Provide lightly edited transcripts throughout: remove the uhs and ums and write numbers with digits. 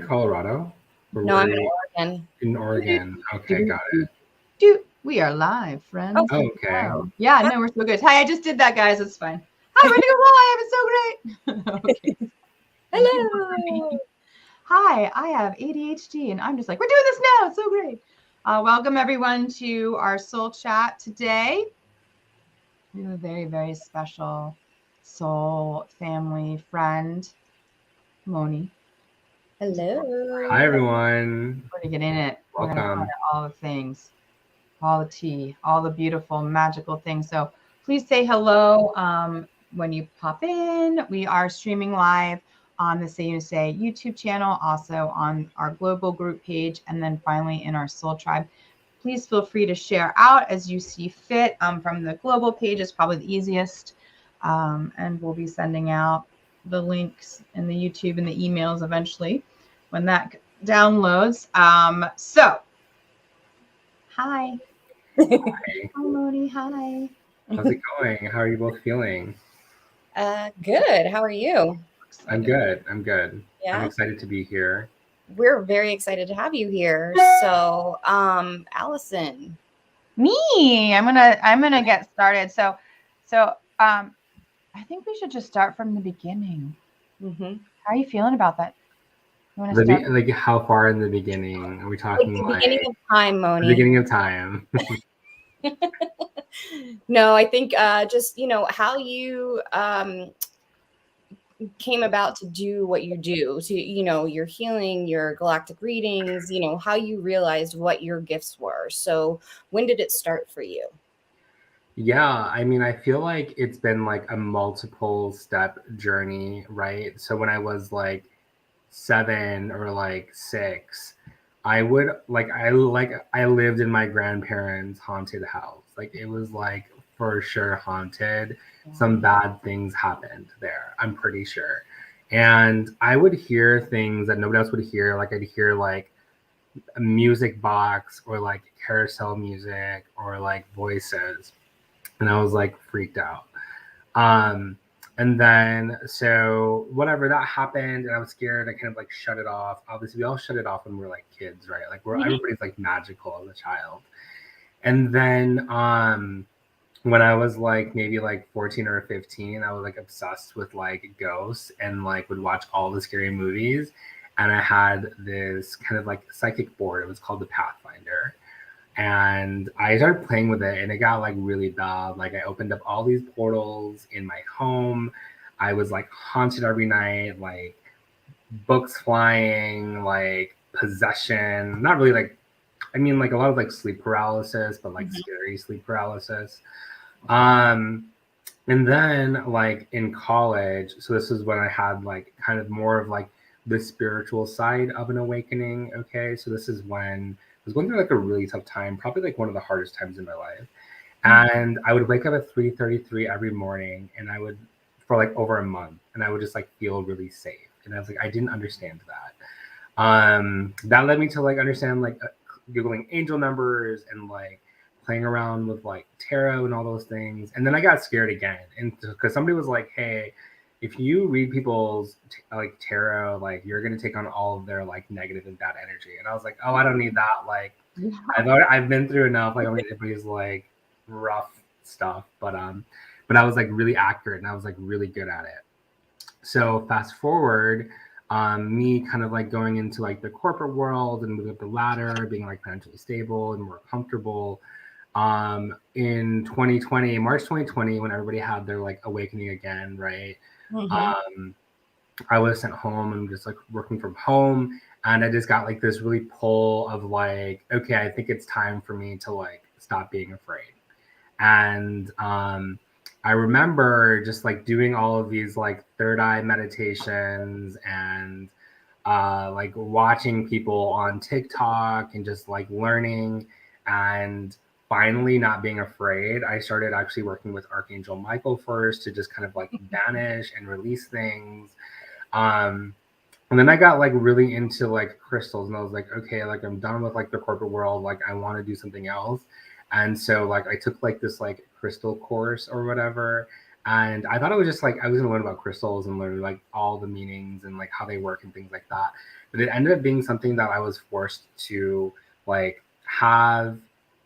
Colorado? Or No, where I'm are in you? Oregon. In Oregon. Okay, got it. We are live, friends. Oh, Okay. Yeah, no, we're so good. Hi, I just did that, guys. It's fine. Hi, we're doing live. It's so great. Okay. hello. Hi, I have ADHD, and I'm just like, we're doing this now. It's so great. Welcome, everyone, to our soul chat today. We have a very, very special soul family friend, Moni. Hello. Hi, everyone. We're going to get in it. We're going to find Welcome. out all the things, all the tea, all the beautiful, magical things. So please say hello when you pop in. We are streaming live on the SaiYunaste YouTube channel, also on our global group page, and then finally in our Soul Tribe. Please feel free to share out as you see fit. From the global page is probably the easiest, and we'll be sending out the links in the YouTube and the emails eventually when that downloads. So, hi. Hi. Hi, Moni. Hi. How's it going? How are you both feeling? Good. How are you? I'm good. I'm good. I'm Yeah, excited to be here. we're very excited to have you here. So, Allison. Me. I'm gonna get started. So I think we should just start from the beginning. Mm-hmm. How are you feeling about that? You want to start? Like, how far in the beginning? Are we Like talking the like beginning of time, the Moni. beginning of time? No, I think just how you came about to do what you do. So your healing, your galactic readings. How you realized what your gifts were. So when did it start for you? Yeah, I mean, I feel like it's been like a multiple step journey, right? So when I was like 7 or like 6, I would I lived in my grandparents' haunted house. Like it was like for sure haunted. Some bad things happened there, I'm pretty sure. And I would hear things that nobody else would hear. Like I'd hear like a music box or like carousel music or like voices. And I was like freaked out. Um, and then so whatever that happened, and I was scared. I kind of like shut it off. Obviously, we all shut it off when we're like kids, right? Like we're everybody's like magical as a child. And then when I was like maybe like 14 or 15, I was like obsessed with like ghosts and like would watch all the scary movies. And I had this kind of like psychic board. It was called the Pathfinder, and I started playing with it and it got like really bad. Like I opened up all these portals in my home. I was like haunted every night, like books flying, like possession. Not really like I mean like a lot of like sleep paralysis, but like scary sleep paralysis. Um and then like in college, so this is when I had like kind of more of like the spiritual side of an awakening. Okay. So this is when I was going through like a really tough time, probably like one of the hardest times in my life. And I would wake up at 3:33 every morning and I would for like over a month and I would just like feel really safe. And I was like, I didn't understand that. That led me to like understand like Googling angel numbers and like playing around with like tarot and all those things. And then I got scared again, and because somebody was like, "Hey, if you read people's like tarot, like you're gonna take on all of their like negative and bad energy." And I was like, "Oh, I don't need that. Like, I've been through enough. Like, everybody's like rough stuff." But I was like really accurate, and I was like really good at it. So fast forward, me kind of like going into like the corporate world and moving up the ladder, being like financially stable and more comfortable. In 2020, March 2020, when everybody had their like awakening again, right? Um, I was sent home and just like working from home, and I just got like this really pull of like, okay, I think it's time for me to like stop being afraid. And I remember just like doing all of these like third eye meditations and like watching people on TikTok and just like learning and finally not being afraid. I started actually working with Archangel Michael first to just kind of like banish and release things. Um, and then I got like really into like crystals, and I was like, okay, like I'm done with like the corporate world. Like I want to do something else. And so like I took like this like crystal course or whatever. And I thought it was just like I was gonna learn about crystals and learn like all the meanings and like how they work and things like that. but it ended up being something that I was forced to like have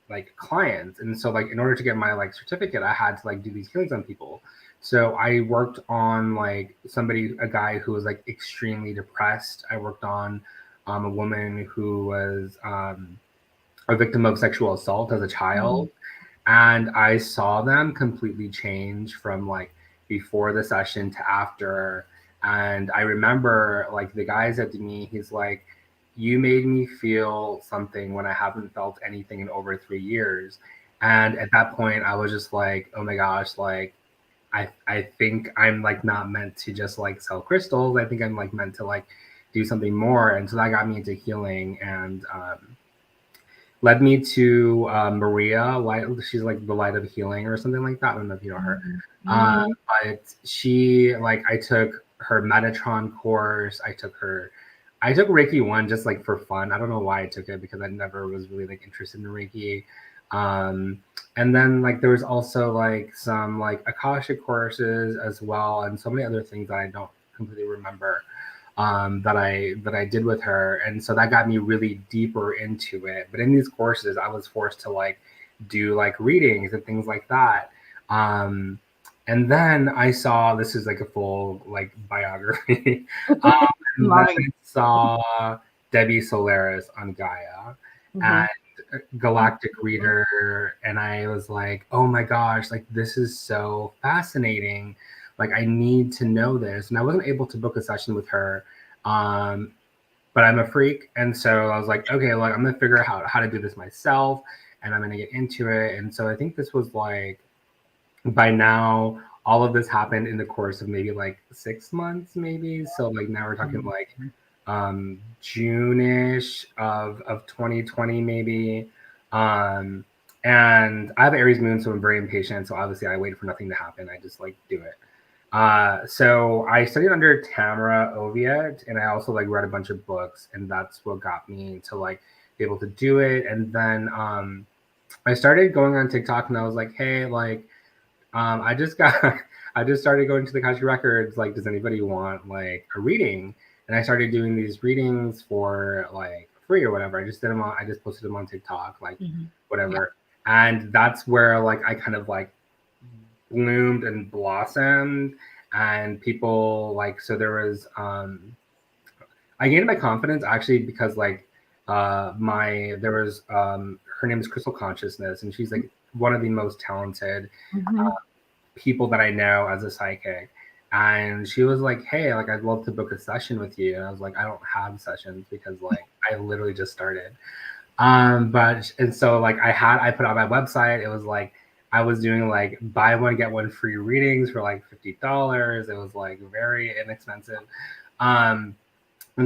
like clients. And so like in order to get my like certificate, I had to like do these healings on people. So I worked on like a guy who was like extremely depressed. I worked on a woman who was a victim of sexual assault as a child. And I saw them completely change from like before the session to after. And I remember like the guy said to me, he's like, you made me feel something when I haven't felt anything in over 3 years. And at that point, I was just like, oh my gosh, like, I think I'm like not meant to just like sell crystals. I think I'm like meant to like do something more. And so that got me into healing and led me to Maria Light. She's like the Light of Healing or something like that. I don't know if you know her. But she like I took her Metatron course. I took Reiki 1 just like for fun. I don't know why I took it because I never was really like interested in Reiki. And then like there was also like some like Akashic courses as well, and so many other things that I don't completely remember that I did with her. And so that got me really deeper into it. But in these courses, I was forced to like do like readings and things like that. And then I saw, this is like a full like biography. And then I saw Debbie Solaris on Gaia and galactic reader, and I was like, oh my gosh, like this is so fascinating. Like I need to know this. And I wasn't able to book a session with her. But I'm a freak. And so I was like, okay, like I'm gonna figure out how to do this myself and I'm gonna get into it. And so I think this was like, by now, all of this happened in the course of maybe like 6 months, maybe. So like now we're talking like June-ish of 2020, maybe. And I have Aries moon, so I'm very impatient. So obviously I wait for nothing to happen. I just like do it. So I studied under Tamara Oviet, and I also like read a bunch of books, and that's what got me to like be able to do it. And then I started going on TikTok, and I was like, hey, like I just started going to the Akashic Records. Like, does anybody want like a reading? And I started doing these readings for like free or whatever. I just posted them on TikTok, like whatever. Yeah. And that's where like I kind of like bloomed and blossomed, and people like, so there was I gained my confidence actually because like her name is Crystal Consciousness, and she's like one of the most talented people that I know as a psychic. And she was like, hey, like I'd love to book a session with you. And I was like, I don't have sessions because like I literally just started. And so like I put on my website, it was like I was doing like buy one get one free readings for like $50. It was like very inexpensive. And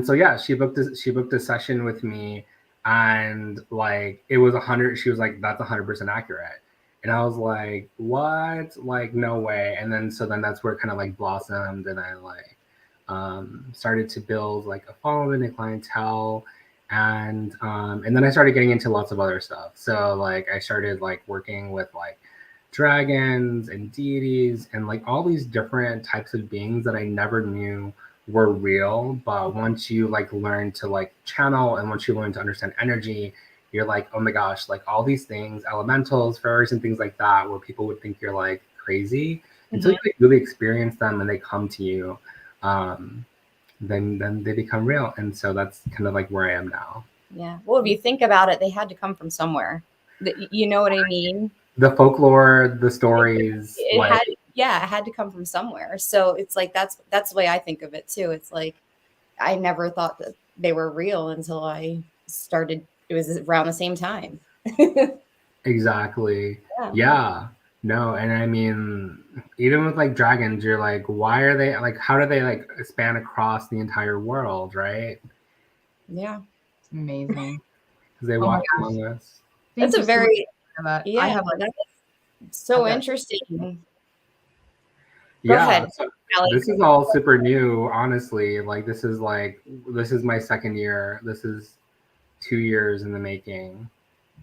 so yeah, she booked a session with me, and like it was 100. She was like, that's 100% accurate. And I was like, what? Like, no way. And then that's where it kind of like blossomed, and I like started to build like a following, a clientele, and then I started getting into lots of other stuff. So like I started like working with like dragons and deities and like all these different types of beings that I never knew were real. But once you like learn to like channel, and once you learn to understand energy, you're like, oh my gosh, like all these things, elementals, fairies, and things like that, where people would think you're like crazy until you like, really experience them and they come to you, then they become real. And so that's kind of like where I am now. Yeah. Well, if you think about it, they had to come from somewhere. You know what I mean? The folklore, the stories. It had to come from somewhere. So it's like that's the way I think of it too. It's like I never thought that they were real until I started. It was around the same time. Exactly. Yeah. No, and I mean, even with like dragons, you're like, why are they like? How do they like span across the entire world, right? Yeah, it's amazing. Because they walk among us. That's a very I have like so interesting. Yeah, so this is all super new, honestly. Like this is my second year. This is 2 years in the making.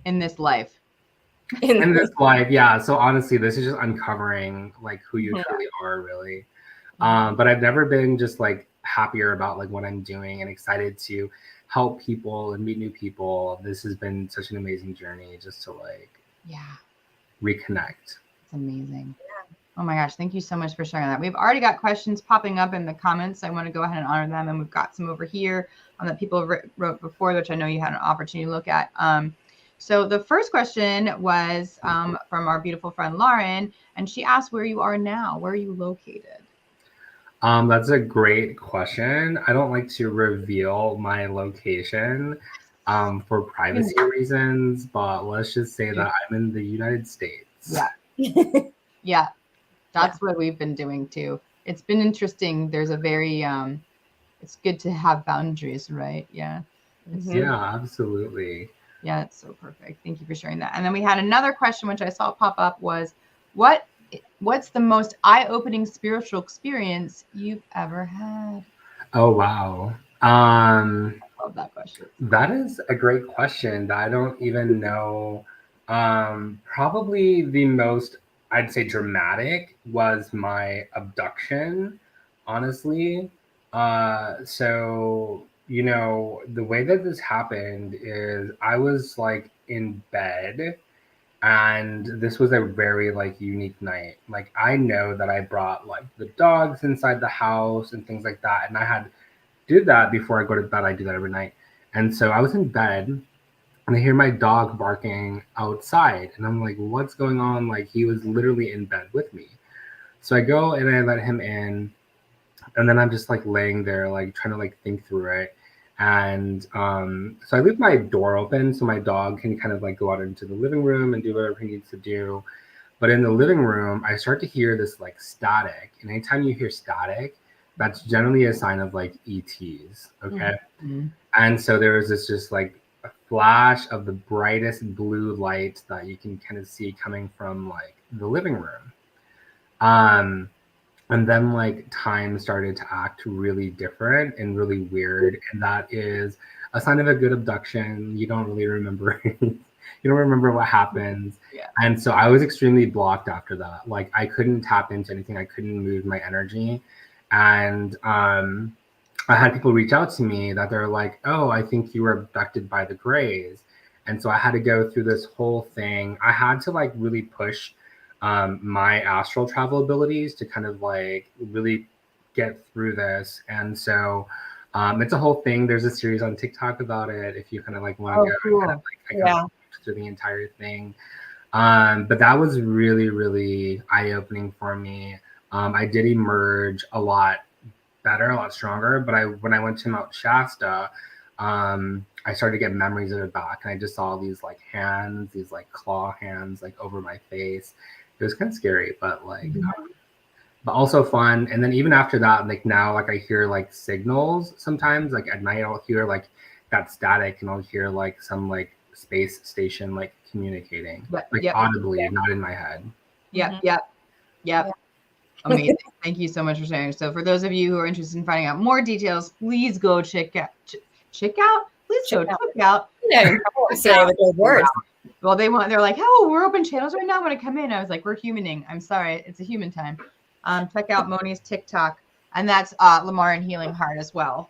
In this life. In this life, yeah. So honestly, this is just uncovering like who you truly are, really. But I've never been just like happier about like what I'm doing and excited to help people and meet new people. This has been such an amazing journey just to like reconnect. It's amazing. Oh my gosh, thank you so much for sharing that. We've already got questions popping up in the comments. I want to go ahead and honor them, and we've got some over here that people wrote before, which I know you had an opportunity to look at. So the first question was from our beautiful friend Lauren, and she asked where you are now. Where are you located? That's a great question. I don't like to reveal my location for privacy reasons, but let's just say that I'm in the United States. Yeah. Yeah. That's what we've been doing too. It's been interesting. There's a very, it's good to have boundaries, right? Yeah. Yeah, absolutely. Yeah, it's so perfect. Thank you for sharing that. And then we had another question, which I saw pop up was, what's the most eye-opening spiritual experience you've ever had? Oh, wow. I love that question. That is a great question that I don't even know. Probably the most, I'd say, dramatic was my abduction, honestly. So, you know, the way that this happened is I was like in bed, and this was a very like unique night. Like I know that I brought like the dogs inside the house and things like that, and I had did that before I go to bed. I do that every night. And so I was in bed and I hear my dog barking outside, and I'm like, what's going on? Like he was literally in bed with me. So I go and I let him in, and then I'm just like laying there, like trying to like think through it. And so I leave my door open so my dog can kind of like go out into the living room and do whatever he needs to do. But in the living room, I start to hear this like static. And anytime you hear static, that's generally a sign of like ETs. Okay. Mm-hmm. And so there was this just like a flash of the brightest blue light that you can kind of see coming from like the living room. And then like time started to act really different and really weird. And that is a sign of a good abduction. You don't really remember. You don't remember what happens. Yeah. And so I was extremely blocked after that. Like I couldn't tap into anything. I couldn't move my energy. And I had people reach out to me that they're like, oh, I think you were abducted by the Greys. And so I had to go through this whole thing. I had to like really push my astral travel abilities to kind of like really get through this. And so it's a whole thing. There's a series on TikTok about it if you kind of like want to go cool. kind of, like, kind of through the entire thing. But that was really, really eye-opening for me. I did emerge a lot better, a lot stronger. But when I went to Mount Shasta, I started to get memories of it back. And I just saw these like hands, these like claw hands like over my face. It was kind of scary, but like, but also fun. And then even after that, like now, like I hear like signals sometimes, like at night I'll hear like that static, and I'll hear like some like space station like communicating, like audibly, not in my head. Yep. Amazing. Thank you so much for sharing. So for those of you who are interested in finding out more details, please go check out. Check out. Yeah, say with those words. Well, they're like, oh, we're open channels right now when I come in. I was like, we're humaning. I'm sorry. It's a human time. Check out Moni's TikTok. And that's Lemurian Healing Heart as well.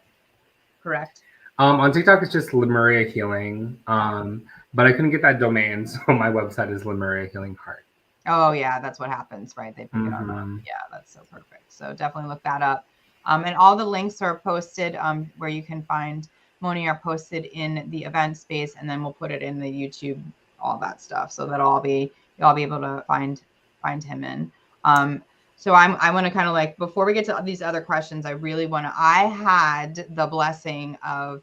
Correct? On TikTok, it's just Lemuria Healing. But I couldn't get that domain. So my website is Lemuria Healing Heart. Oh, yeah. That's what happens, right? They pick it up. Yeah, that's so perfect. So definitely look that up. And all the links are posted where you can find Moni are posted in the event space, and then we'll put it in the YouTube, all that stuff, so that you'll all be able to find him in. So I want to kind of like, before we get to these other questions, I had the blessing of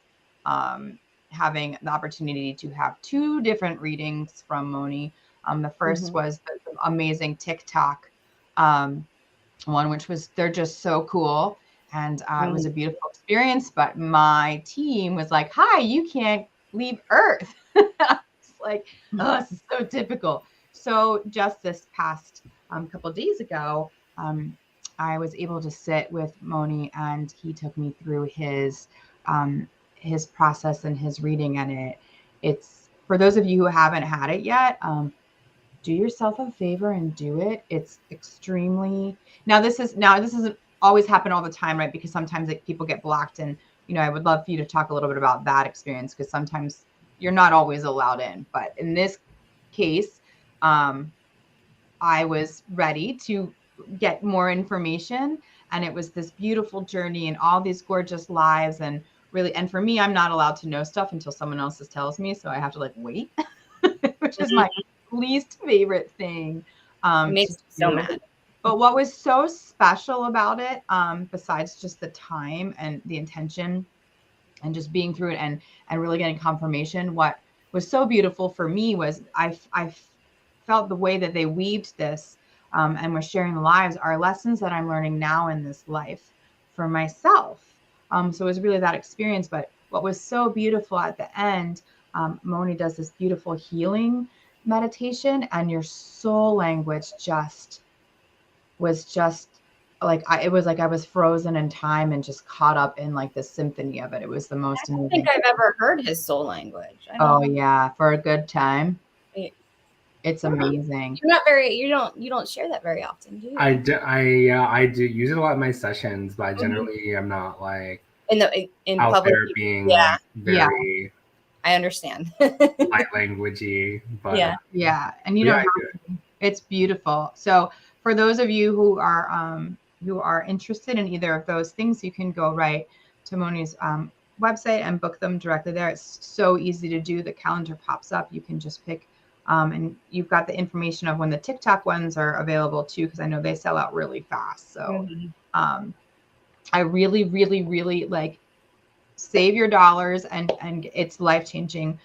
having the opportunity to have 2 different readings from Moni. The first was the amazing TikTok one, which was, they're just so cool. And it was a beautiful experience, but my team was like, hi, you can't leave Earth. It's like, oh, this is so typical. So just this past couple of days ago, I was able to sit with Moni, and he took me through his process and his reading. And it's for those of you who haven't had it yet, do yourself a favor and do it. It's extremely, now this is always happen all the time, right? Because sometimes like, people get blocked, and I would love for you to talk a little bit about that experience, because sometimes you're not always allowed in. But in this case, I was ready to get more information, and it was this beautiful journey and all these gorgeous lives, and really, and for me, I'm not allowed to know stuff until someone else tells me, so I have to like wait, which is my least favorite thing. It makes me so mad. But what was so special about it, besides just the time and the intention and just being through it and really getting confirmation, what was so beautiful for me was I felt the way that they weaved this, and we're sharing the lives, are lessons that I'm learning now in this life for myself. So it was really that experience. But what was so beautiful at the end, Moni does this beautiful healing meditation, and your soul language was just like, it was like I was frozen in time and just caught up in like the symphony of it. It was the most amazing. I don't think I've ever heard his soul language. Oh yeah, for a good time. It's amazing. You don't share that very often, do you? I do use it a lot in my sessions, but generally I'm not like in out public there being very I understand. light languagey, but yeah, and it's beautiful. So for those of you who are interested in either of those things, you can go right to Moni's website and book them directly there. It's so easy to do. The calendar pops up. You can just pick, and you've got the information of when the TikTok ones are available too, because I know they sell out really fast. So I really, really, really like, save your dollars, and it's life-changing.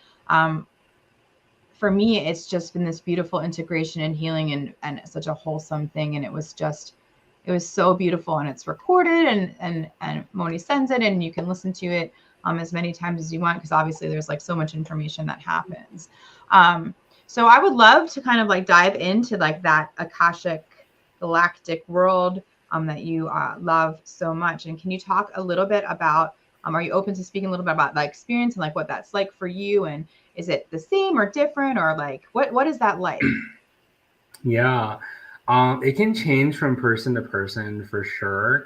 For me, it's just been this beautiful integration and healing, and such a wholesome thing. And it was so beautiful, and it's recorded, and Moni sends it, and you can listen to it as many times as you want, because obviously there's like so much information that happens. So I would love to kind of like dive into like that Akashic galactic world that you love so much. And can you talk a little bit about, are you open to speaking a little bit about that experience and like what that's like for you? And is it the same or different, or like what is that like? Yeah, it can change from person to person for sure.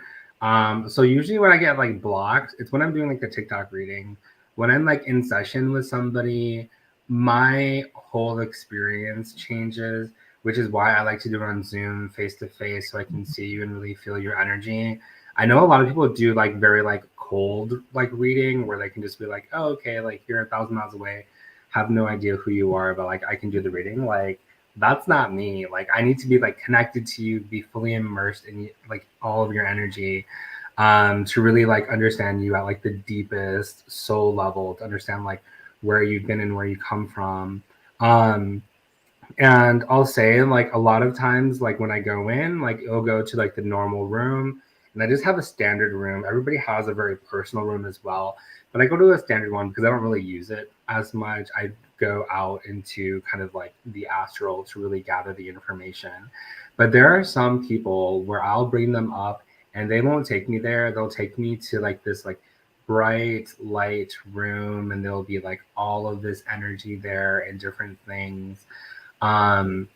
So usually when I get like blocked, it's when I'm doing like the TikTok reading. When I'm like in session with somebody, my whole experience changes, which is why I like to do it on Zoom face to face, so I can see you and really feel your energy. I know a lot of people do like very like cold like reading, where they can just be like, oh, okay, like you're 1,000 miles away, have no idea who you are, but like I can do the reading. Like that's not me. Like I need to be like connected to you, be fully immersed in like all of your energy, to really like understand you at like the deepest soul level, to understand like where you've been and where you come from. And I'll say like a lot of times, like when I go in, like it'll go to like the normal room, and I just have a standard room. Everybody has a very personal room as well, but I go to a standard one because I don't really use it as much. I go out into kind of like the astral to really gather the information. But there are some people where I'll bring them up and they won't take me there. They'll take me to like this like bright light room, and there'll be like all of this energy there and different things. And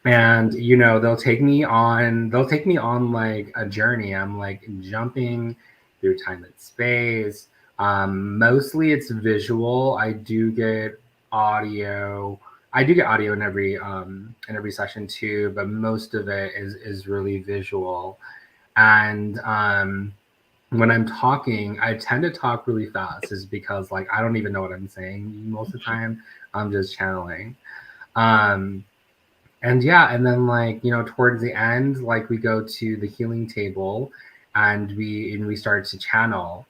they'll take me on like a journey. I'm like jumping through time and space. Mostly it's visual. I do get audio in every session too, but most of it is really visual. And when I'm talking, I tend to talk really fast, is because like I don't even know what I'm saying most of the time. I'm just channeling. And then like, towards the end, like we go to the healing table and we start to channel.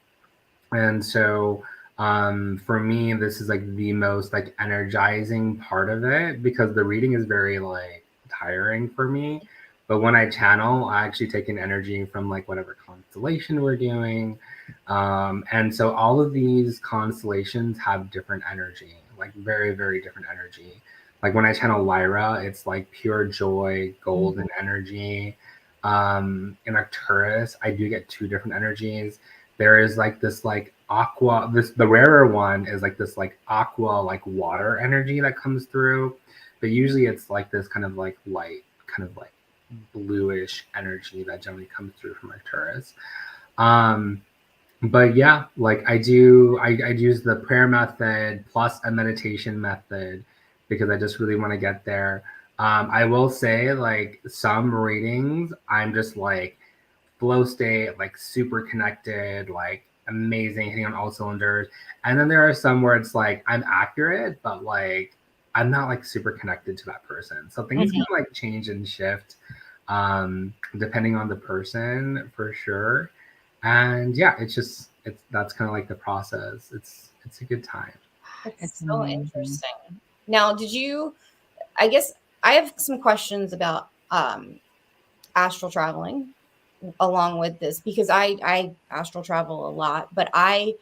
And so for me, this is like the most like energizing part of it, because the reading is very like tiring for me. But when I channel, I actually take an energy from like whatever constellation we're doing. And so all of these constellations have different energy, like very, very different energy. Like when I channel Lyra, it's like pure joy, golden energy. In Arcturus, I do get two different energies. There is like this like aqua, the rarer one is like this like aqua, like water energy that comes through. But usually it's like this kind of like light, kind of like bluish energy that generally comes through from Arcturus. But yeah, like I use the prayer method plus a meditation method because I just really want to get there. I will say, like, some readings, I'm just like flow state, like super connected, like amazing, hitting on all cylinders. And then there are some where it's like I'm accurate, but like I'm not like super connected to that person. So things can like change and shift depending on the person for sure. And yeah, that's kind of like the process. It's a good time. It's so interesting. Now, I guess I have some questions about astral traveling along with this, because I astral travel a lot, but I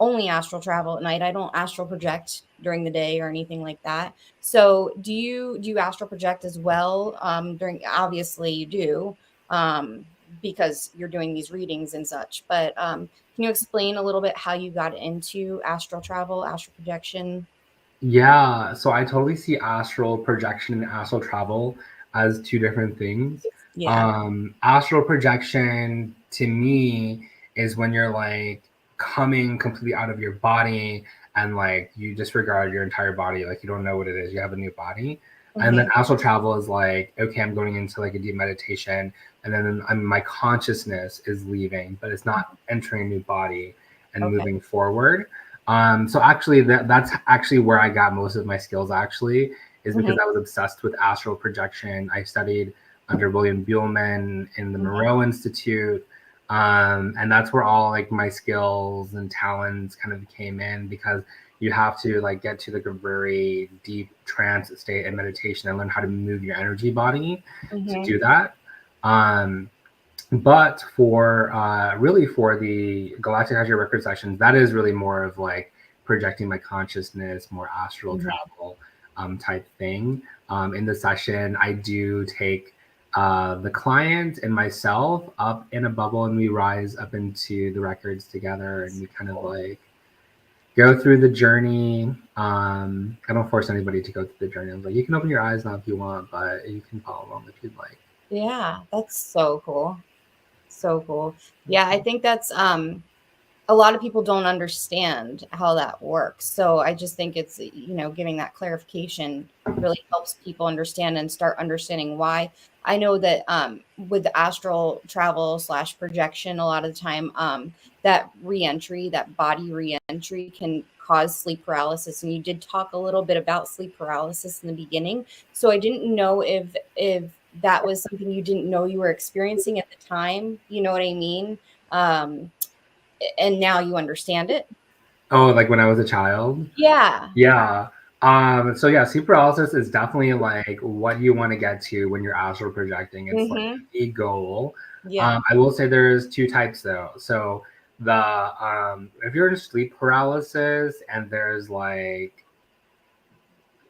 only astral travel at night. I don't astral project during the day or anything like that. So do you astral project as well? During, obviously you do, because you're doing these readings and such. But can you explain a little bit how you got into astral travel, astral projection? Yeah, so I totally see astral projection and astral travel as two different things. Yeah. Astral projection to me is when you're like coming completely out of your body and like you disregard your entire body, like you don't know what it is, you have a new body. And then astral travel is like, okay, I'm going into like a deep meditation, and then my consciousness is leaving, but it's not entering a new body and moving forward. So actually that's actually where I got most of my skills actually, is because I was obsessed with astral projection. I studied under William Buhlman in the Moreau Institute. And that's where all like my skills and talents kind of came in, because you have to like get to like a very deep trance state and meditation and learn how to move your energy body to do that. But for really for the Galactic Akashic Records sessions, that is really more of like projecting my consciousness, more astral travel type thing. In the session, I do take the client and myself up in a bubble, and we rise up into the records together, and we kind of like go through the journey. I don't force anybody to go through the journey. I'm like, you can open your eyes now if you want, but you can follow along if you'd like. Yeah, that's so cool. So cool. Yeah, I think that's a lot of people don't understand how that works. So I just think it's, giving that clarification really helps people understand and start understanding why. I know that with the astral travel / projection, a lot of the time that reentry, that body reentry can cause sleep paralysis. And you did talk a little bit about sleep paralysis in the beginning. So I didn't know if that was something you didn't know you were experiencing at the time. You know what I mean? And now you understand it. Oh, like when I was a child? Yeah. Yeah. So yeah, sleep paralysis is definitely like what you want to get to when you're astral projecting. It's like a goal. Yeah. I will say there's two types though. So the if you're in sleep paralysis and there's like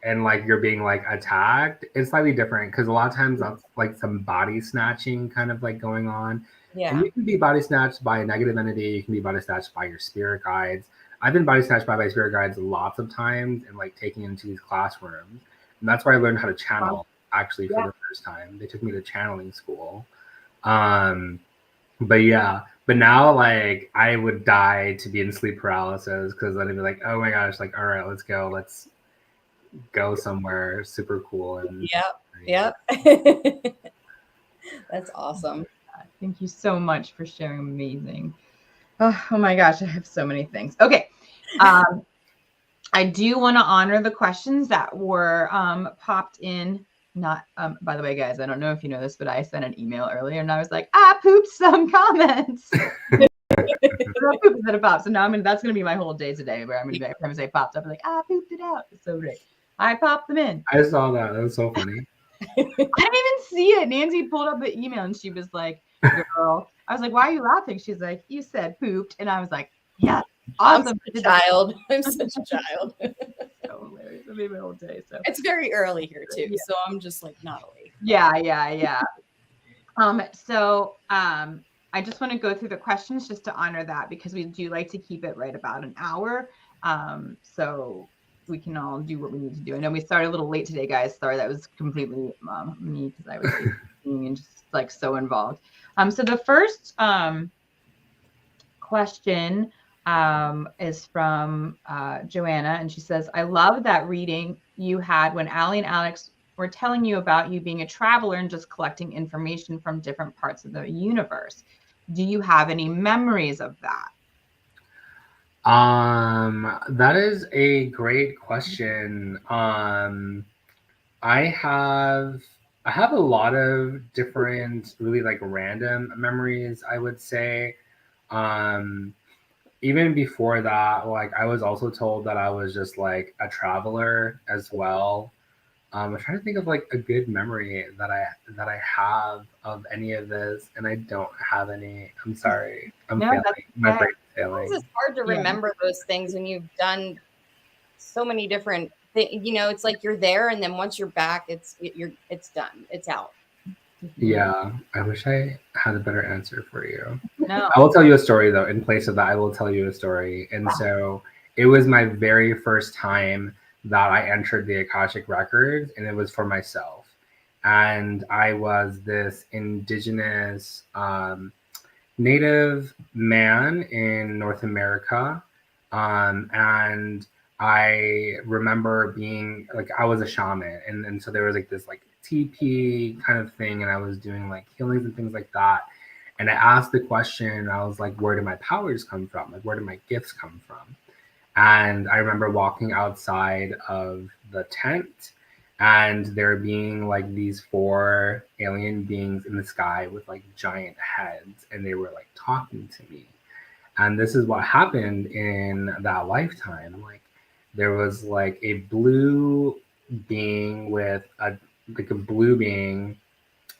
you're being like attacked, it's slightly different, because a lot of times that's like some body snatching kind of like going on. Yeah. And you can be body snatched by a negative entity, you can be body snatched by your spirit guides. I've been body snatched by my spirit guides lots of times, and like taking into these classrooms. And that's where I learned how to channel actually for the first time. They took me to channeling school. But yeah, but now like I would die to be in sleep paralysis, because then I'd be like, oh my gosh, like, all right, let's go somewhere super cool. And yep. That's awesome. Thank you so much for sharing. Amazing. Oh my gosh, I have so many things. Okay. I do want to honor the questions that were popped in. Not by the way, guys, I don't know if you know this, but I sent an email earlier and I was like, I pooped some comments. Instead of pop. So now that's gonna be my whole day today, where I'm gonna be, every time I say popped up, I'm like, I pooped it out. It's so great. I popped them in. I saw that. That was so funny. I didn't even see it. Nancy pulled up the email and she was like, girl. I was like, why are you laughing? She's like, you said pooped. And I was like, yeah, awesome. I'm such a child. I'm such a child. So hilarious. It made my whole day. So it's very early here too. Yeah. So I'm just like not awake. Yeah. So I just want to go through the questions just to honor that, because we do like to keep it right about an hour. So we can all do what we need to do. I know we started a little late today, guys. Sorry, that was completely me because I was being and just like so involved. So the first question is from Joanna, and she says, I love that reading you had when Allie and Alex were telling you about you being a traveler and just collecting information from different parts of the universe. Do you have any memories of that? That is a great question. I have a lot of different, really like random memories, I would say. Even before that, like I was also told that I was just like a traveler as well. I'm trying to think of like a good memory that I have of any of this, and I don't have any. I'm sorry. I'm failing. My brain's failing. It's hard to remember those things when you've done so many different things. You know, it's like you're there, and then once you're back, it's done. It's out. Yeah, I wish I had a better answer for you. No. I will tell you a story though. In place of that, I will tell you a story. And so it was my very first time that I entered the Akashic Records, and it was for myself. And I was this indigenous native man in North America. And I remember being like, I was a shaman. And so there was like this like TP kind of thing, and I was doing like healings and things like that. And I asked the question, I was like, where do my powers come from? Like, where do my gifts come from? And I remember walking outside of the tent, and there being like these 4 alien beings in the sky with like giant heads, and they were like talking to me. And this is what happened in that lifetime. Like, there was like a blue being with a blue being.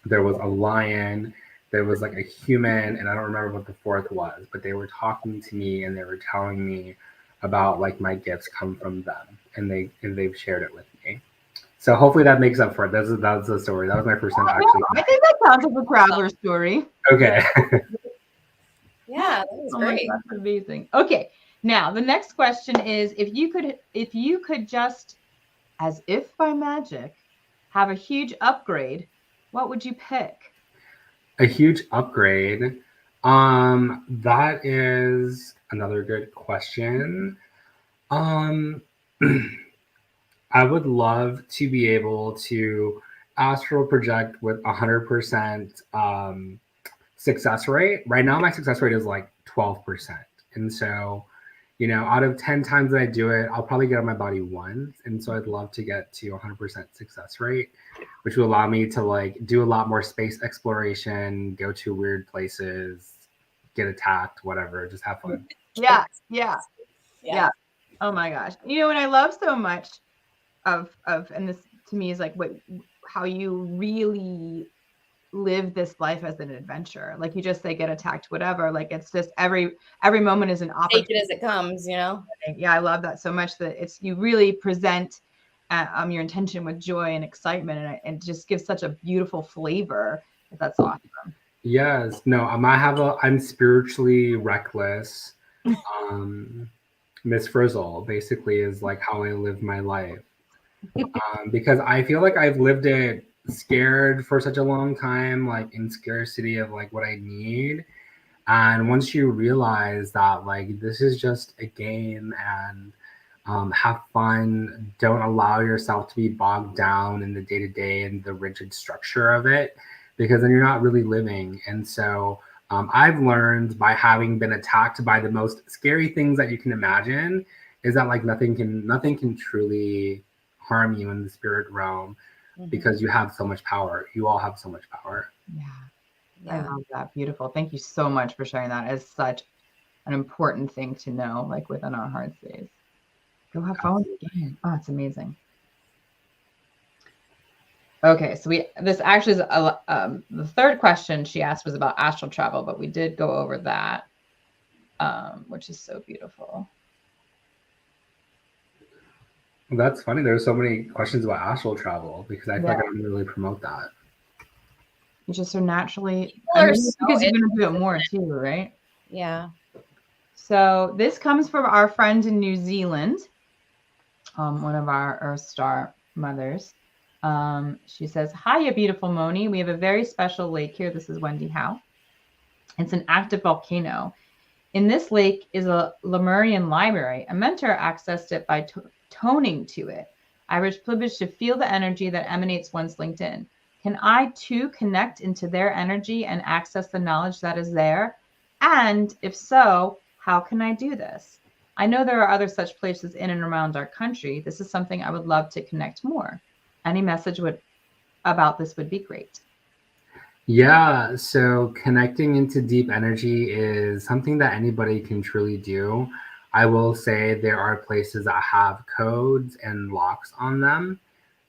There was a lion. There was like a human, and I don't remember what the 4th was, but they were talking to me, and they were telling me about like my gifts come from them, and they've shared it with me. So hopefully that makes up for it. That's the story. That was my first time actually. I think that sounds like a traveler story. Okay. Yeah, that was great. That's amazing. Okay, now the next question is, if you could just, as if by magic, have a huge upgrade, what would you pick? A huge upgrade. That is another good question. I would love to be able to astral project with 100% success rate. Right now, my success rate is like 12%. And so, you know, out of 10 times that I do it, I'll probably get on my body once. And so I'd love to get to 100% success rate, which will allow me to like do a lot more space exploration, go to weird places, get attacked, whatever, just have fun. Yeah. Oh my gosh. You know what I love so much of and this to me is like how you really live this life as an adventure. Like you just say get attacked, whatever. Like it's just every moment is an opportunity. Take it as it comes, you know? Yeah, I love that so much that you really present your intention with joy and excitement, and it just gives such a beautiful flavor. That's awesome. Yes. No, I'm spiritually reckless. Miss Frizzle basically is like how I live my life. Because I feel like I've lived it scared for such a long time, like in scarcity of like what I need. And once you realize that like this is just a game, and have fun, don't allow yourself to be bogged down in the day-to-day and the rigid structure of it, because then you're not really living. And so I've learned by having been attacked by the most scary things that you can imagine is that like nothing can truly harm you in the spirit realm, because you have so much power. You all have so much power. Yeah. I love that. Beautiful. Thank you so much for sharing that. It's such an important thing to know, like within our heart space. Go have fun with the game. Oh, it's amazing. Okay, so this actually is the third question she asked was about astral travel, but we did go over that, which is so beautiful. That's funny. There's so many questions about astral travel, because I feel like I don't really promote that. You just are naturally, because you're going to do it more too, right? Yeah. So this comes from our friend in New Zealand. one of our Earth Star mothers. She says, "Hiya, beautiful Moni. We have a very special lake here." This is Wendy Howe. It's an active volcano. In this lake is a Lemurian library. A mentor accessed it by toning to it. I wish privileged to feel the energy that emanates once linked in. Can I too connect into their energy and access the knowledge that is there? And if so, how can I do this? I know there are other such places in and around our country. This is something I would love to connect more. Any message about this would be great. Yeah, so connecting into deep energy is something that anybody can truly do. I will say there are places that have codes and locks on them.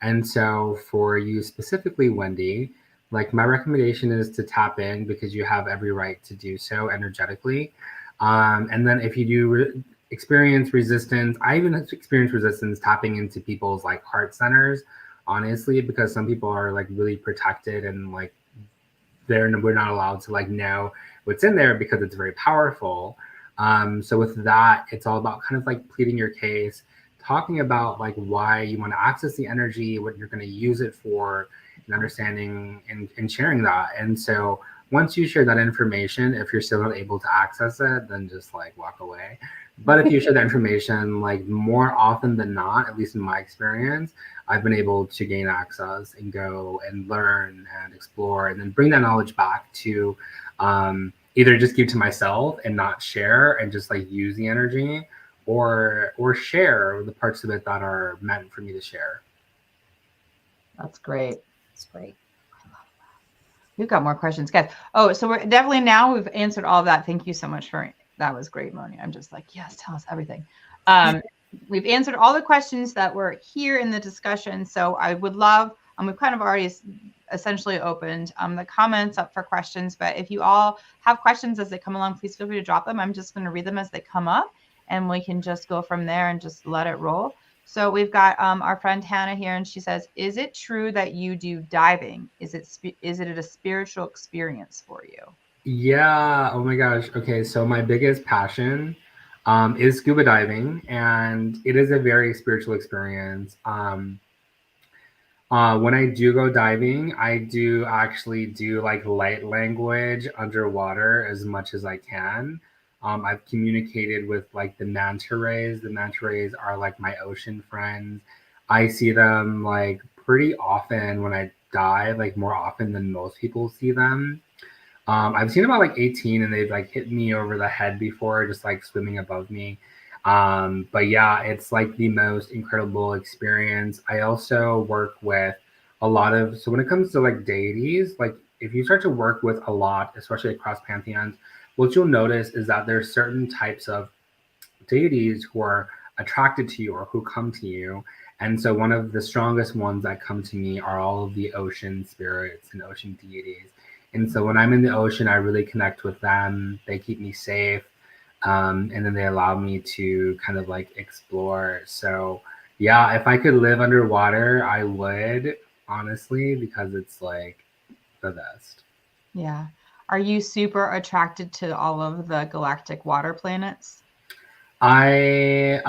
And so for you specifically, Wendy, like my recommendation is to tap in because you have every right to do so energetically. And then if you do experience resistance, I even experienced resistance tapping into people's like heart centers, honestly, because some people are like really protected and like we're not allowed to like know what's in there because it's very powerful. So with that, it's all about kind of like pleading your case, talking about like why you want to access the energy, what you're going to use it for, and understanding and sharing that. And so once you share that information, if you're still not able to access it, then just like walk away. But if you share that information, like more often than not, at least in my experience, I've been able to gain access and go and learn and explore and then bring that knowledge back to either just give to myself and not share and just like use the energy, or share the parts of it that are meant for me to share. That's great. That's great. We've got more questions, guys. Oh, so we're definitely now we've answered all of that. Thank you so much for that. Was great, Moni. I'm just like, yes, tell us everything. We've answered all the questions that were here in the discussion. So I would love, we've kind of already essentially opened the comments up for questions, but if you all have questions as they come along, please feel free to drop them. I'm just going to read them as they come up and we can just go from there and just let it roll. So we've got our friend Hannah here, and she says, "Is it true that you do diving? Is it a spiritual experience for you?" Yeah. Oh my gosh. Okay. So my biggest passion is scuba diving, and it is a very spiritual experience. When I do go diving, I do actually do like light language underwater as much as I can. I've communicated with like the manta rays. The manta rays are like my ocean friends. I see them like pretty often when I dive, like more often than most people see them. I've seen about like 18 and they've like hit me over the head before, just like swimming above me. But yeah, it's like the most incredible experience. I also work with a lot of, so when it comes to like deities, like if you start to work with a lot, especially across pantheons, what you'll notice is that there's certain types of deities who are attracted to you or who come to you. And so one of the strongest ones that come to me are all of the ocean spirits and ocean deities. And so when I'm in the ocean, I really connect with them. They keep me safe. And then they allow me to kind of like explore. So yeah, if I could live underwater, I would, honestly, because it's like the best. Yeah. Are you super attracted to all of the galactic water planets? I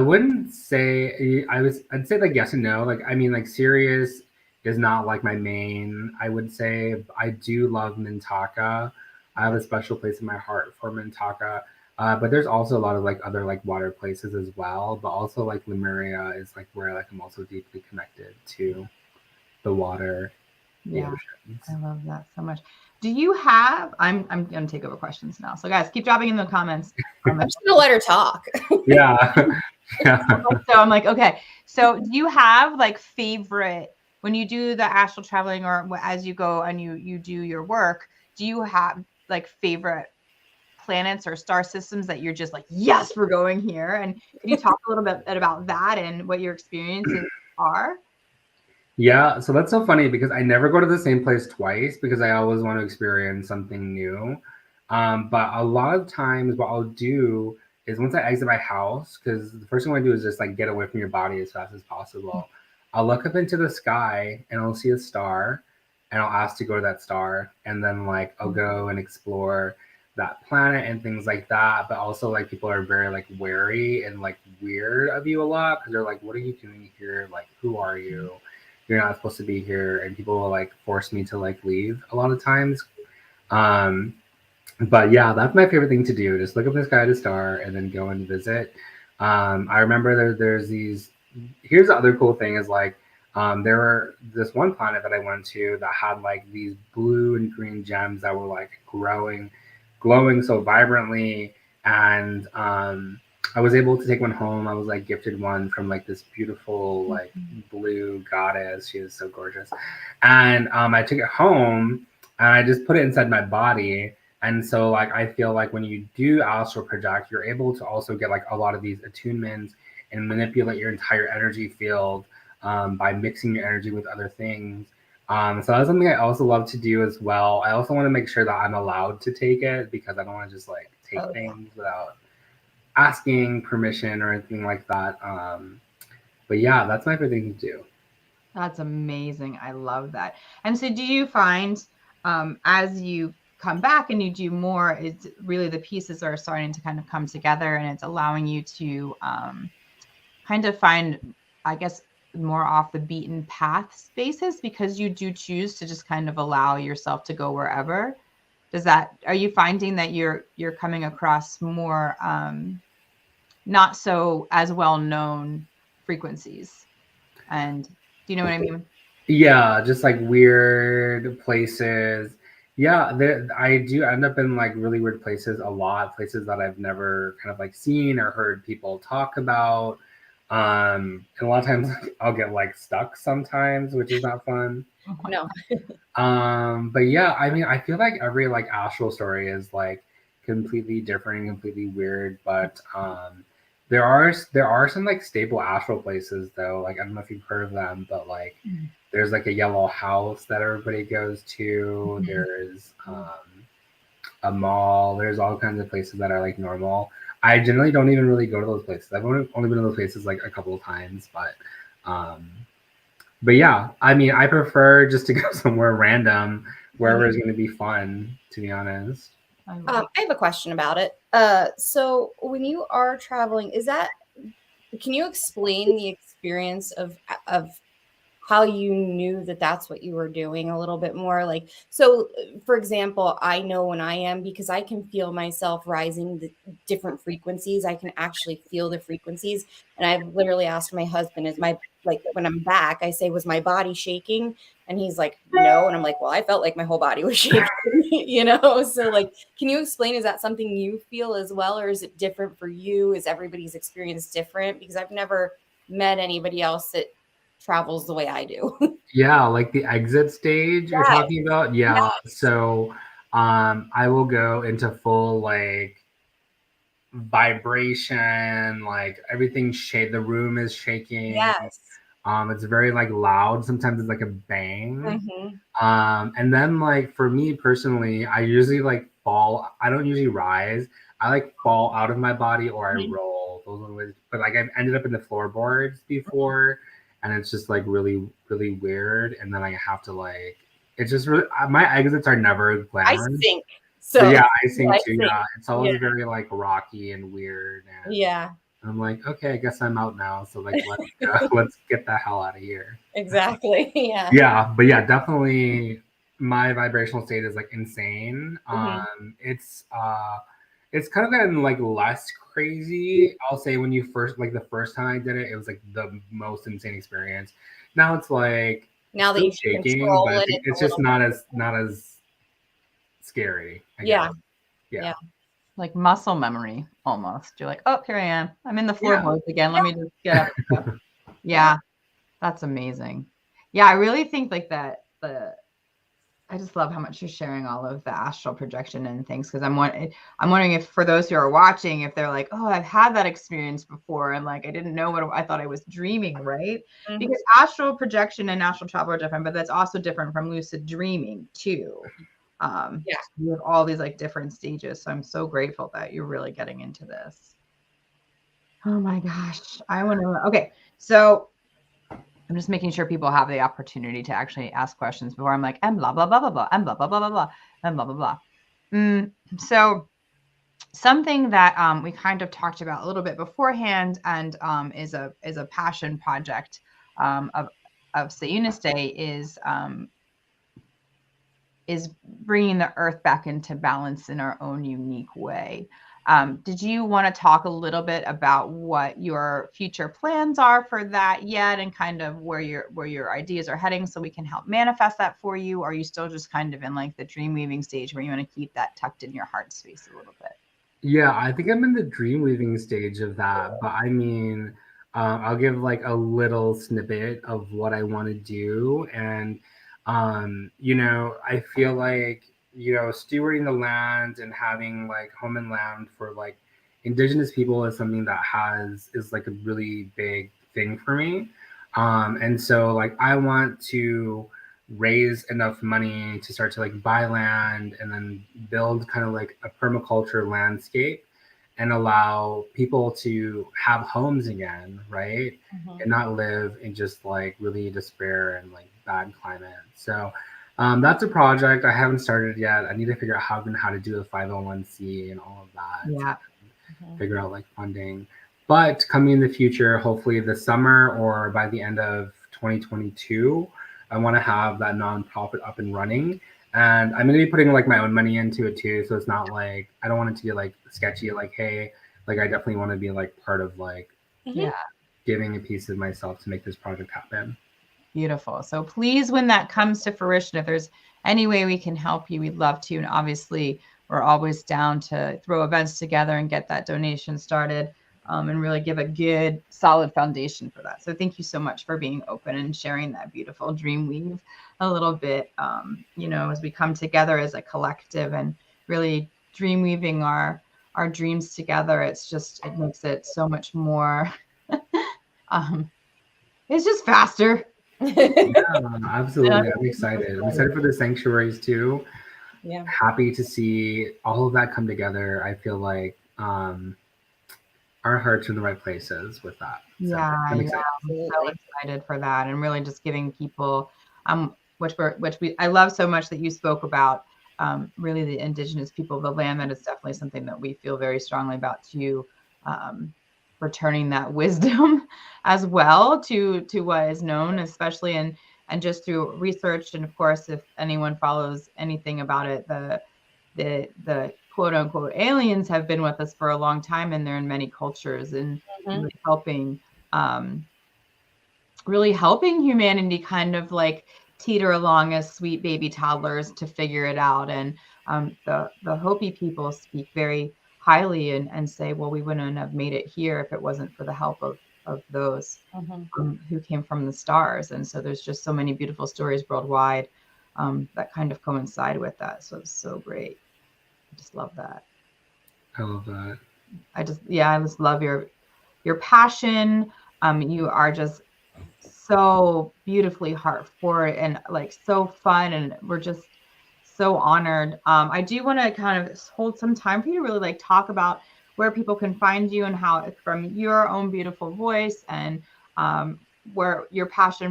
wouldn't say I'd say like yes and no. Like I mean like Sirius is not like my main. I would say I do love Mintaka. I have a special place in my heart for Mintaka. But there's also a lot of like other like water places as well. But also like Lemuria is like where like I'm also deeply connected to the water, the oceans. I love that so much. Do you have, I'm going to take over questions now. So guys, keep dropping in the comments. I'm just going to let her talk. Yeah. Yeah. So I'm like, okay. So do you have like favorite, when you do the astral traveling or as you go and you do your work, do you have like favorite planets or star systems that you're just like, yes, we're going here? And can you talk a little bit about that and what your experiences are? Yeah, so that's so funny because I never go to the same place twice because I always want to experience something new. But a lot of times, what I'll do is once I exit my house, because the first thing I do is just like get away from your body as fast as possible. I'll look up into the sky and I'll see a star, and I'll ask to go to that star, and then like I'll go and explore. that planet and things like that. But also like people are very like wary and like weird of you a lot because they're like, what are you doing here? Like, who are you? You're not supposed to be here. And people will like force me to like leave a lot of times. But yeah, that's my favorite thing to do. Just look up the sky to star and then go and visit. I remember there's these. Here's the other cool thing is like there were this one planet that I went to that had like these blue and green gems that were like glowing so vibrantly, and I was able to take one home. I was like gifted one from like this beautiful like blue goddess. She was so gorgeous, and I took it home and I just put it inside my body. And so like I feel like when you do astral project, you're able to also get like a lot of these attunements and manipulate your entire energy field by mixing your energy with other things. So that's something I also love to do as well. I also want to make sure that I'm allowed to take it because I don't want to just like take things without asking permission or anything like that. But yeah, that's my favorite thing to do. That's amazing. I love that. And so do you find as you come back and you do more, it's really the pieces are starting to kind of come together and it's allowing you to kind of find, I guess, more off the beaten path spaces because you do choose to just kind of allow yourself to go wherever. Are you finding that you're coming across more not so as well known frequencies? And do you know what I mean? Yeah, just like weird places. Yeah, I do end up in like really weird places a lot, places that I've never kind of like seen or heard people talk about. And a lot of times I'll get like stuck sometimes, which is not fun. No. But yeah, I mean, I feel like every like astral story is like completely different and completely weird, but there are some like stable astral places though. Like I don't know if you've heard of them, but like there's like a yellow house that everybody goes to. There's a mall. There's all kinds of places that are like normal. I generally don't even really go to those places. I've only been to those places like a couple of times, but yeah, I mean, I prefer just to go somewhere random, wherever is going to be fun, to be honest. I have a question about it. So when you are traveling, can you explain the experience of how you knew that that's what you were doing a little bit more? Like, so for example, I know when I am, because I can feel myself rising the different frequencies. I can actually feel the frequencies. And I've literally asked my husband, like when I'm back, I say, was my body shaking? And he's like, no. And I'm like, well, I felt like my whole body was shaking, So like, can you explain, is that something you feel as well? Or is it different for you? Is everybody's experience different? Because I've never met anybody else that travels the way I do. Yeah, like the exit stage you're talking about. Yeah. So I will go into full like vibration, like everything the room is shaking. Yes. It's very like loud. Sometimes it's like a bang. And then like for me personally, I usually like fall. I don't usually rise. I like fall out of my body or I roll. Those are the ways. But like I've ended up in the floorboards before. And it's just like really, really weird. And then I have to like, it's just really, my exits are never glamorous. I sink. So yeah, I sink too. Yeah, it's always very like rocky and weird. And I'm like, okay, I guess I'm out now. So like, let's go. Let's get the hell out of here. Exactly. Yeah. Yeah, but yeah, definitely my vibrational state is like insane. It's kind of gotten like less crazy. I'll say when you the first time I did it, it was like the most insane experience. Now it's like now that you shaking, but it's just not as scary. I guess. Yeah. Like muscle memory almost. You're like, oh, here I am. I'm in the floorboards again. Let me just get up. Yeah, that's amazing. Yeah, I really think like that. I just love how much you're sharing all of the astral projection and things, because I'm wondering if for those who are watching, if they're like, oh, I've had that experience before and like I didn't know what I thought I was dreaming, right? Because astral projection and astral travel are different, but that's also different from lucid dreaming too. You have all these like different stages. So I'm so grateful that you're really getting into this. Oh my gosh. Okay. So I'm just making sure people have the opportunity to actually ask questions before I'm like, and blah, blah, blah, blah, blah, and blah, blah, blah, blah, blah, and blah, blah, blah. So something that we kind of talked about a little bit beforehand, and is a passion project of SaiYunaste is bringing the earth back into balance in our own unique way. Did you want to talk a little bit about what your future plans are for that yet, and kind of where your ideas are heading, so we can help manifest that for you? Or are you still just kind of in like the dream weaving stage where you want to keep that tucked in your heart space a little bit? Yeah, I think I'm in the dream weaving stage of that, but I mean, I'll give like a little snippet of what I want to do. And, I feel like, stewarding the land and having like home and land for like indigenous people is something that is like a really big thing for me. And so like I want to raise enough money to start to like buy land and then build kind of like a permaculture landscape and allow people to have homes again, right? And not live in just like really despair and like bad climate. So that's a project I haven't started yet. I need to figure out how to do a 501c and all of that. Yeah. Figure out like funding. But coming in the future, hopefully this summer or by the end of 2022, I want to have that nonprofit up and running. And I'm going to be putting like my own money into it too. So it's not like, I don't want it to get like sketchy. Like, hey, like I definitely want to be like part of like giving a piece of myself to make this project happen. Beautiful. So please, when that comes to fruition, if there's any way we can help you, we'd love to. And obviously we're always down to throw events together and get that donation started, and really give a good solid foundation for that. So thank you so much for being open and sharing that beautiful dream weave a little bit, as we come together as a collective and really dream weaving our dreams together. It makes it so much more, it's just faster. Yeah, absolutely. I'm excited. I'm excited for the sanctuaries too. Yeah. Happy to see all of that come together. I feel like our hearts are in the right places with that. So I'm excited. I'm so excited for that, and really just giving people, which I love so much that you spoke about, really the indigenous people of the land. That is definitely something that we feel very strongly about too, returning that wisdom as well to what is known, especially and just through research. And of course, if anyone follows anything about it, the quote unquote aliens have been with us for a long time, and they're in many cultures, and really helping humanity kind of like teeter along as sweet baby toddlers to figure it out. And the Hopi people speak very highly and say, well, we wouldn't have made it here if it wasn't for the help of those who came from the stars. And so there's just so many beautiful stories worldwide that kind of coincide with that. So it's so great. I just love that. I love that. I just love your passion. You are just so beautifully heart forward and like so fun, and we're just so honored. I do want to kind of hold some time for you to really like talk about where people can find you and how, from your own beautiful voice, and where your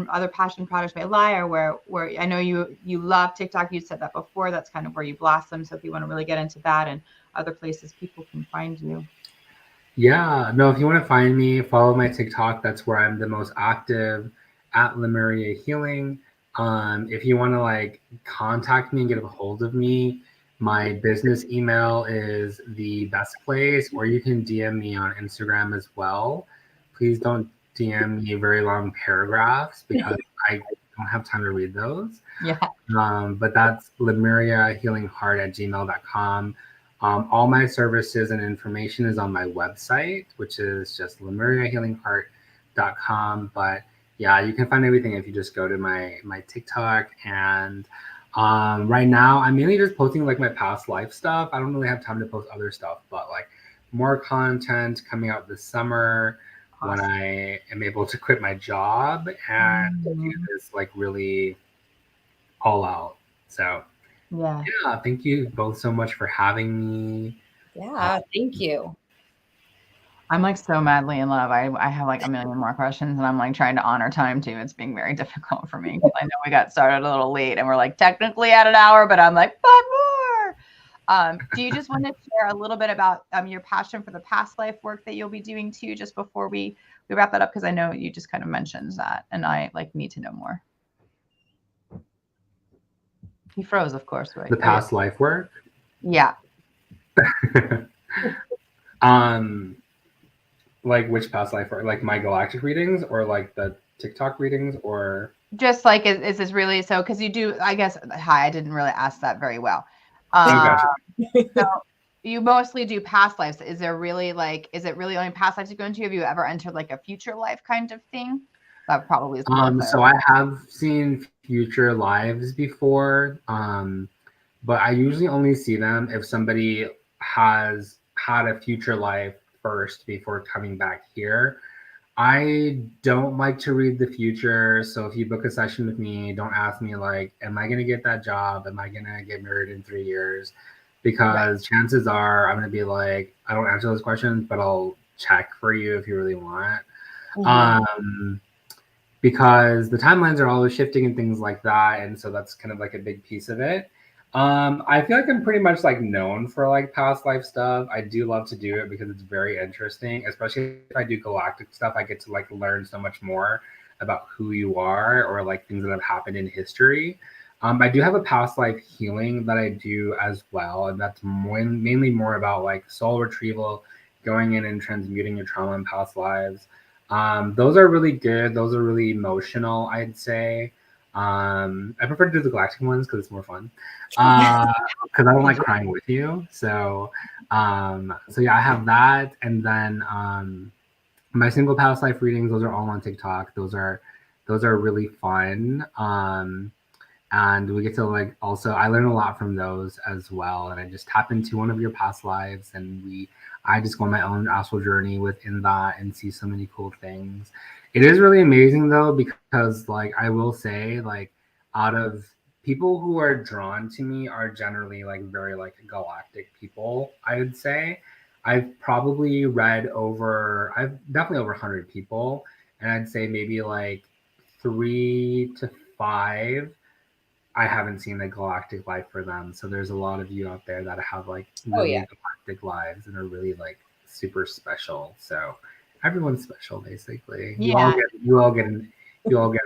other passion projects may lie, or where I know you love TikTok. You said that before. That's kind of where you blossom. So if you want to really get into that and other places people can find you. Yeah, no, if you want to find me, follow my TikTok. That's where I'm the most active, at Lemuria Healing. If you want to like contact me and get a hold of me, my business email is the best place, or you can DM me on Instagram as well. Please don't DM me very long paragraphs because I don't have time to read those. Yeah. But that's lemuriahealingheart@gmail.com. All my services and information is on my website, which is just lemuriahealingheart.com. But yeah, you can find everything if you just go to my TikTok. And right now, I'm mainly just posting like my past life stuff. I don't really have time to post other stuff, but like more content coming out this summer when I am able to quit my job and do this like really all out. So yeah, thank you both so much for having me. Yeah, thank you. I'm like so madly in love. I have like a million more questions, and I'm like trying to honor time too. It's being very difficult for me because I know we got started a little late and we're like technically at an hour, but I'm like 5 more. Do you just want to share a little bit about your passion for the past life work that you'll be doing too, just before we wrap that up? Because I know you just kind of mentioned that, and I need to know more. He froze, of course, right? The past life work? Yeah. Like which past life work? Like my galactic readings or like the TikTok readings or just like is this really so? Because you do, I guess. Hi, I didn't really ask that very well. Gotcha. So you mostly do past lives. Is it really only past lives you go into? Have you ever entered like a future life kind of thing? That probably is more so I have seen future lives before, but I usually only see them if somebody has had a future life first before coming back here. I don't like to read the future, so if you book a session with me, don't ask me like, am I going to get that job? Am I going to get married in 3 years? Because chances are I'm going to be like, I don't answer those questions, but I'll check for you if you really want. Because the timelines are always shifting and things like that, and so that's kind of like a big piece of it. I feel like I'm pretty much like known for like past life stuff. I do love to do it because it's very interesting, especially if I do galactic stuff. I get to like learn so much more about who you are or like things that have happened in history. I do have a past life healing that I do as well, and that's mainly more about like soul retrieval, going in and transmuting your trauma in past lives. Those are really good. Those are really emotional, I'd say. I prefer to do the galactic ones because it's more fun. Because I don't like crying with you. So yeah, I have that, and then my single past life readings. Those are all on TikTok. Those are really fun. And we get to like also I learn a lot from those as well. And I just tap into one of your past lives, and I just go on my own astral journey within that and see so many cool things. It is really amazing though, because like I will say, like out of people who are drawn to me are generally like very like galactic people, I would say. I've definitely over 100 people, and I'd say maybe like 3 to 5 I haven't seen a galactic life for them. So there's a lot of you out there that have like really galactic lives and are really like super special. So everyone's special basically. Yeah. You all get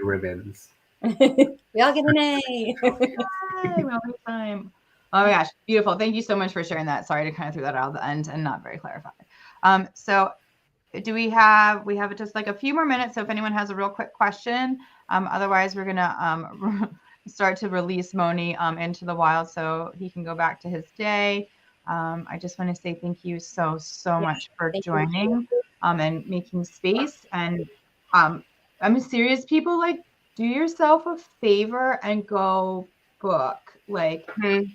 ribbons. We all get an A. Time. Oh my gosh, beautiful. Thank you so much for sharing that. Sorry to kind of throw that out at the end and not very clarified. So do we have just like a few more minutes? So if anyone has a real quick question, otherwise we're gonna start to release Moni into the wild so he can go back to his day. I just want to say thank you so much for joining and making space. And I'm serious, people, like do yourself a favor and go book. Like do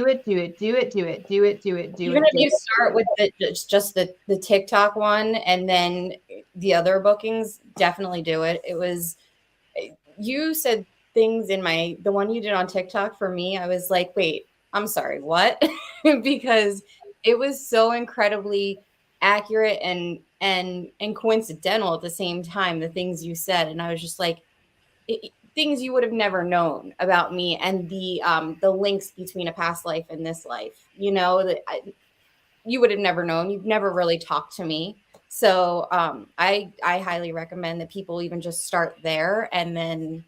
it. Even if you start with just the TikTok one and then the other bookings, definitely do it. It was, you said things in the one you did on TikTok for me. I was like, wait, I'm sorry, what? Because it was so incredibly accurate and coincidental at the same time, the things you said. And I was just like, things you would have never known about me, and the links between a past life and this life, you know, that you would have never known. You've never really talked to me. So I highly recommend that people even just start there and then.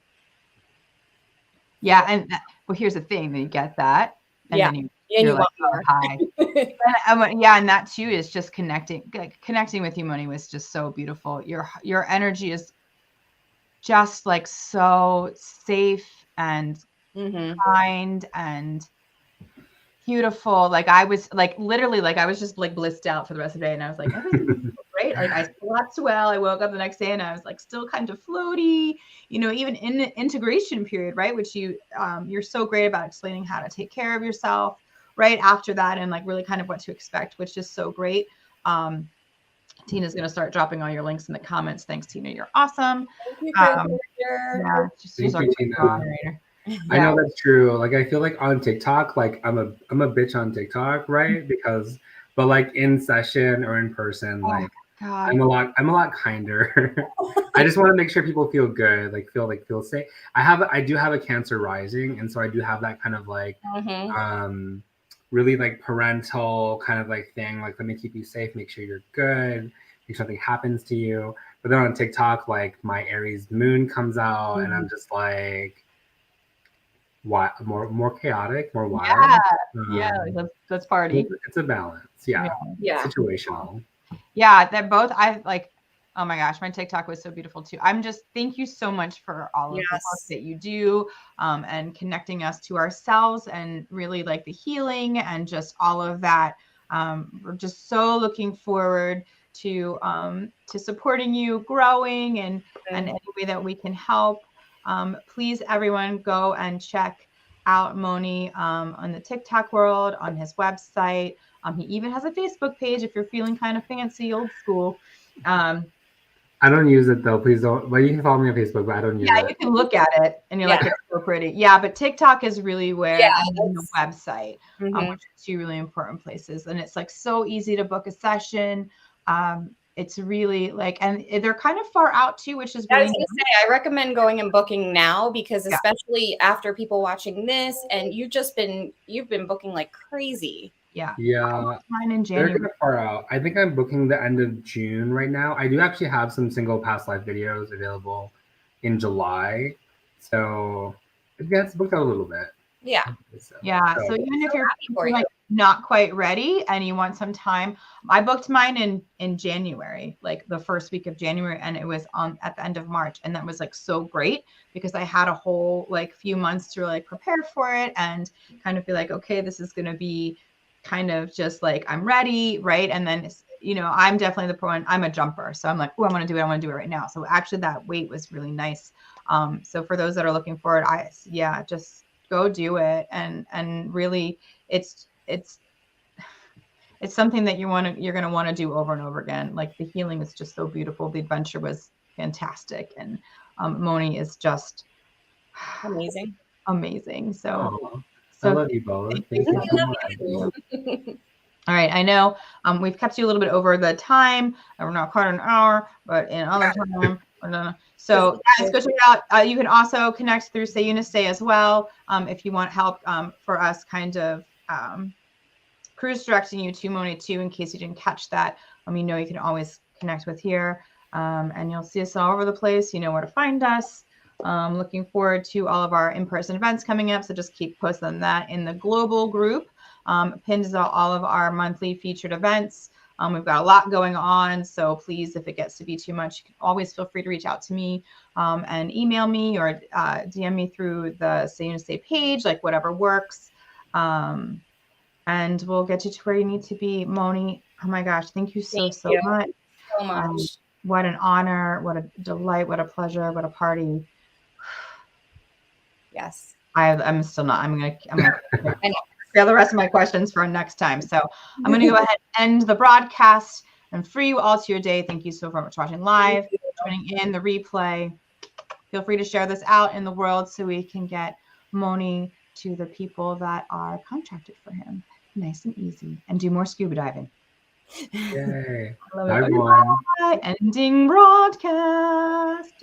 Yeah. And well, here's the thing, that you get that. And then you're like, oh, hi. And that too is just connecting with you, Moni, was just so beautiful. Your energy is just like so safe and kind and beautiful. Like I was like literally like I was just like blissed out for the rest of the day, and I was like, everything's great. Like I slept well. I woke up the next day and I was like still kind of floaty, you know, even in the integration period, right? Which you're so great about explaining how to take care of yourself right after that, and like really kind of what to expect, which is so great. Tina's going to start dropping all your links in the comments. Thanks, Tina. You're awesome. She's our moderator. Yeah. I know that's true. Like I feel like on TikTok, like I'm a bitch on TikTok, right? But like in session or in person, like I'm a lot kinder. I just want to make sure people feel good, like feel safe. I do have a Cancer rising, and so I do have that kind of like really like parental kind of like thing, like let me keep you safe, make sure you're good, make sure nothing happens to you. But then on TikTok, like my Aries moon comes out, and I'm just like, what, more chaotic, more wild. Yeah, let's party. It's a balance. Yeah. Situational. Yeah, they're both. I like. Oh my gosh, my TikTok was so beautiful too. I'm just thank you so much for all of the work that you do, and connecting us to ourselves, and really like the healing and just all of that. We're just so looking forward to supporting you, growing, and any way that we can help. Please, everyone, go and check out Moni on the TikTok world, on his website. He even has a Facebook page if you're feeling kind of fancy, old school. I don't use it though. Please don't. Well, you can follow me on Facebook, but I don't use it. Yeah, you can look at it and you're like, it's so pretty. Yeah, but TikTok is really where, and the website, which are two really important places. And it's like so easy to book a session. It's really like, and they're kind of far out too, which is really. I was gonna say, I recommend going and booking now, because especially after people watching this, and you've been booking like crazy. Yeah. Mine in January. They're kind of far out. I think I'm booking the end of June right now. I do actually have some single past life videos available in July, so it gets booked out a little bit. Yeah. So even if you're like not quite ready and you want some time, I booked mine in January, like the first week of January, and it was at the end of March, and that was like so great because I had a whole like few months to like prepare for it and kind of be like, okay, this is going to be kind of just like I'm ready, right? And then I'm definitely I'm a jumper, so I'm like, oh, I want to do it right now. So actually that wait was really nice. So for those that are looking for it, just go do it, and really it's something that you're going to want to do over and over again. Like the healing is just so beautiful. The adventure was fantastic, and Moni is just amazing. So I love you both. Thank you so much. All right, I know we've kept you a little bit over the time. We're not quite an hour, but in other time. So let's go check it out. You can also connect through SaiYunaste as well if you want help for us kind of cruise directing you to Moni too, in case you didn't catch that. You know you can always connect with here, and you'll see us all over the place. You know where to find us. Looking forward to all of our in-person events coming up, so just keep posting that in the global group. Pinned is all of our monthly featured events. We've got a lot going on, so please, if it gets to be too much, you can always feel free to reach out to me and email me or DM me through the SaiYunaste page, like whatever works. And we'll get you to where you need to be. Moni, oh my gosh, thank you so much. So much. What an honor, what a delight, what a pleasure, what a party. Yes. I'm still not. I'm gonna spare the rest of my questions for next time. So I'm gonna go ahead and end the broadcast and free you all to your day. Thank you so much for watching live, joining in the replay. Feel free to share this out in the world so we can get Moni to the people that are contracted for him. Nice and easy. And do more scuba diving. Yay. Bye, everyone. Ending broadcast.